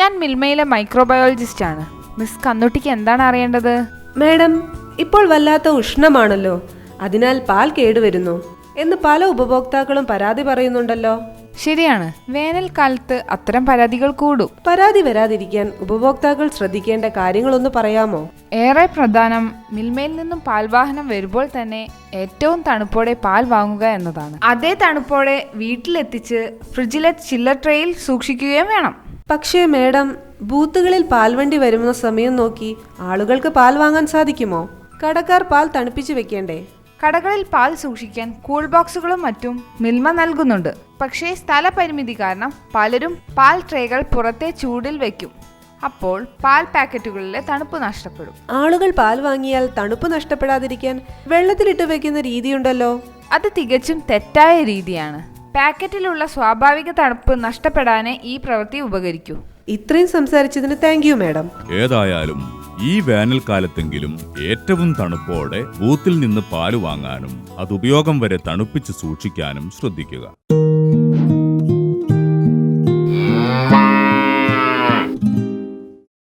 ഞാൻ മിൽമയിലെ മൈക്രോബയോളജിസ്റ്റ് ആണ്. മിസ് കന്നുട്ടിക്ക് എന്താണ് അറിയേണ്ടത്? മാഡം, ഇപ്പോൾ വല്ലാത്ത ഉഷ്ണമാണല്ലോ, അതിനാൽ പാൽ കേടുവരുന്നു എന്ന് പല ഉപഭോക്താക്കളും പരാതി പറയുന്നുണ്ടല്ലോ. ശരിയാണ്, വേനൽക്കാലത്ത് അത്തരം പരാതികൾ കൂടും. പരാതി വരാതിരിക്കാൻ ഉപഭോക്താക്കൾ ശ്രദ്ധിക്കേണ്ട കാര്യങ്ങളൊന്ന് പറയാമോ? ഏറെ പ്രധാനം മിൽമയിൽ നിന്നും പാൽവാഹനം വരുമ്പോൾ തന്നെ ഏറ്റവും തണുപ്പോടെ പാൽ വാങ്ങുക എന്നതാണ്. അതേ തണുപ്പോടെ വീട്ടിലെത്തിച്ച് ഫ്രിഡ്ജിലെ ചില്ലർ ട്രേയിൽ സൂക്ഷിക്കുകയും വേണം. പക്ഷേ മാഡം, ബൂത്തുകളിൽ പാൽവണ്ടി വരുന്ന സമയം നോക്കി ആളുകൾക്ക് പാൽ വാങ്ങാൻ സാധിക്കുമോ? കടക്കാർ പാൽ തണുപ്പിച്ചു വെക്കേണ്ടേ? കടകളിൽ പാൽ സൂക്ഷിക്കാൻ കൂൾ ബോക്സുകളും മറ്റും മിൽമ നൽകുന്നുണ്ട്. പക്ഷേ സ്ഥലപരിമിതി കാരണം പലരും പാൽ ട്രേകൾ പുറത്തെ ചൂടിൽ വെക്കും. അപ്പോൾ പാൽ പാക്കറ്റുകളിലെ തണുപ്പ് നഷ്ടപ്പെടും. ആളുകൾ പാൽ വാങ്ങിയാൽ തണുപ്പ് നഷ്ടപ്പെടാതിരിക്കാൻ വെള്ളത്തിലിട്ട് വെക്കുന്ന രീതിയുണ്ടല്ലോ. അത് തികച്ചും തെറ്റായ രീതിയാണ്. പാക്കറ്റിലുള്ള സ്വാഭാവിക തണുപ്പ് നഷ്ടപ്പെടാനേ ഈ പ്രവൃത്തി ഉപകരിക്കൂ. ഇത്രയും സംസാരിച്ചതിന് താങ്ക് യു മാഡം. ഏതായാലും ഈ വേനൽക്കാലത്തെങ്കിലും ഏറ്റവും തണുപ്പോടെ ബൂത്തിൽ നിന്ന് പാല് വാങ്ങാനും അത് ഉപയോഗം വരെ തണുപ്പിച്ച് സൂക്ഷിക്കാനും ശ്രദ്ധിക്കുക.